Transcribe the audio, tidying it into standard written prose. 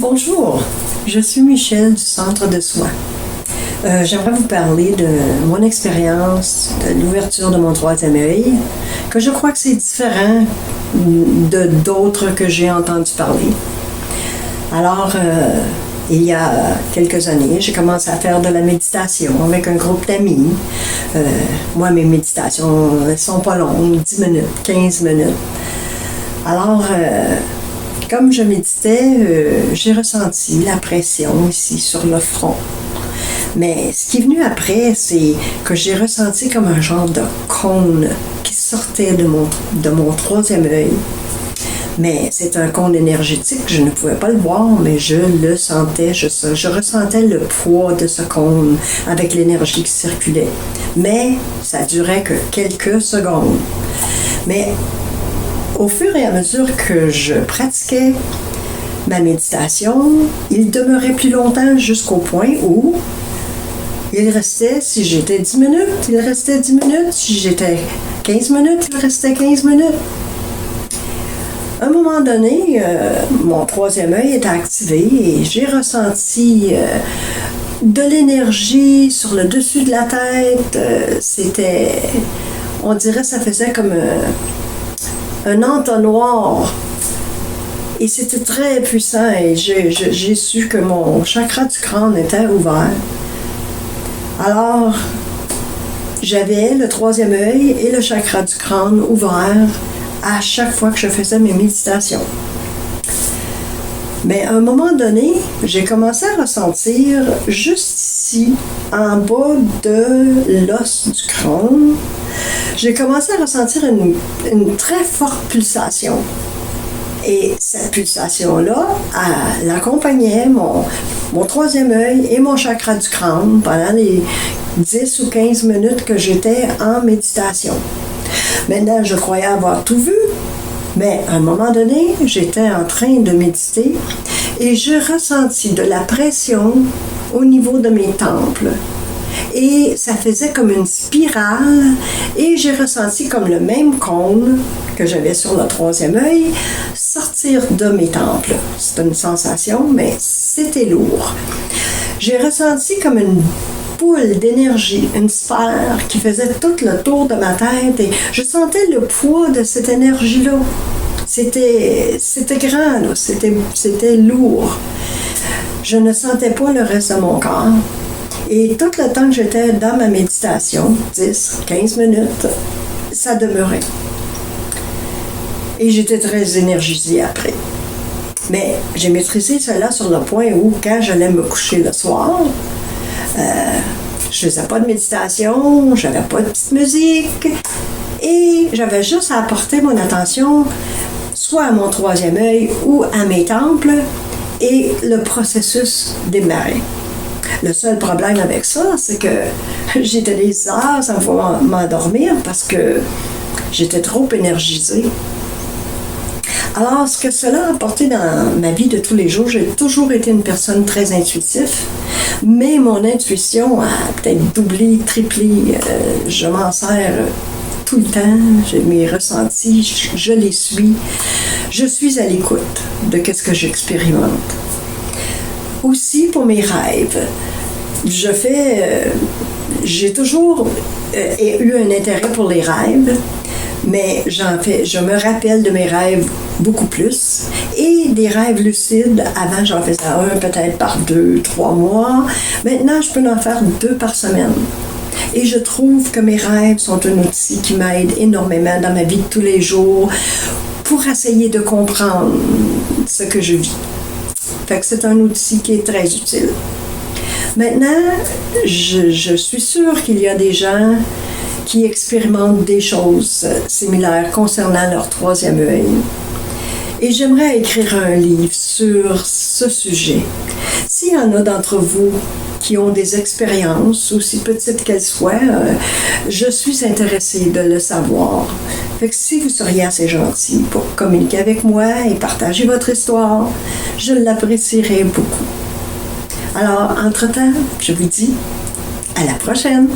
Bonjour, je suis Michel du Centre de soins. J'aimerais vous parler de mon expérience de l'ouverture de mon troisième œil, que je crois que c'est différent de d'autres que j'ai entendu parler. Alors, il y a quelques années, j'ai commencé à faire de la méditation avec un groupe d'amis. Moi, mes méditations ne sont pas longues, 10 minutes, 15 minutes. Alors, comme je méditais, j'ai ressenti la pression ici sur le front. Mais ce qui est venu après, c'est que j'ai ressenti comme un genre de cône qui sortait de mon troisième œil. Mais c'est un cône énergétique, je ne pouvais pas le voir, mais je le sentais, je ressentais le poids de ce cône avec l'énergie qui circulait. Mais ça durait que quelques secondes. Mais au fur et à mesure que je pratiquais ma méditation, il demeurait plus longtemps jusqu'au point où il restait, si j'étais 10 minutes, il restait 10 minutes. Si j'étais 15 minutes, il restait 15 minutes. À un moment donné, mon troisième œil était activé et j'ai ressenti de l'énergie sur le dessus de la tête. On dirait, ça faisait comme un entonnoir. Et c'était très puissant et j'ai su que mon chakra du crâne était ouvert. Alors, j'avais le troisième œil et le chakra du crâne ouvert à chaque fois que je faisais mes méditations. Mais à un moment donné, j'ai commencé à ressentir juste ici, en bas de l'os du crâne, j'ai commencé à ressentir une très forte pulsation. Et cette pulsation-là, elle accompagnait mon troisième œil et mon chakra du crâne pendant les 10 ou 15 minutes que j'étais en méditation. Maintenant, je croyais avoir tout vu, mais à un moment donné, j'étais en train de méditer et je ressentis de la pression au niveau de mes tempes. Et ça faisait comme une spirale et j'ai ressenti comme le même cône que j'avais sur le troisième œil sortir de mes tempes. C'était une sensation, mais c'était lourd. J'ai ressenti comme une boule d'énergie, une sphère qui faisait tout le tour de ma tête et je sentais le poids de cette énergie-là. C'était grand, là. C'était lourd. Je ne sentais pas le reste de mon corps. Et tout le temps que j'étais dans ma méditation, 10, 15 minutes, ça demeurait. Et j'étais très énergisée après. Mais j'ai maîtrisé cela sur le point où, quand j'allais me coucher le soir, je faisais pas de méditation, j'avais pas de petite musique, et j'avais juste à apporter mon attention soit à mon troisième œil ou à mes tempes, et le processus démarrait. Le seul problème avec ça, c'est que j'étais des heures sans pouvoir m'endormir parce que j'étais trop énergisée. Alors, ce que cela a apporté dans ma vie de tous les jours, j'ai toujours été une personne très intuitive, mais mon intuition a peut-être doublé, triplé. Je m'en sers tout le temps, j'ai mes ressentis, je les suis. Je suis à l'écoute de ce que j'expérimente. Aussi pour mes rêves. J'ai toujours eu un intérêt pour les rêves, mais je me rappelle de mes rêves beaucoup plus. Et des rêves lucides, avant j'en faisais un peut-être par 2-3 mois. Maintenant, je peux en faire 2 par semaine. Et je trouve que mes rêves sont un outil qui m'aide énormément dans ma vie de tous les jours pour essayer de comprendre ce que je vis. Fait que c'est un outil qui est très utile. Maintenant, je suis sûre qu'il y a des gens qui expérimentent des choses similaires concernant leur troisième œil. Et j'aimerais écrire un livre sur ce sujet. S'il y en a d'entre vous qui ont des expériences, aussi petites qu'elles soient, je suis intéressée de le savoir. Fait que si vous seriez assez gentil pour communiquer avec moi et partager votre histoire, je l'apprécierais beaucoup. Alors, entre-temps, je vous dis à la prochaine!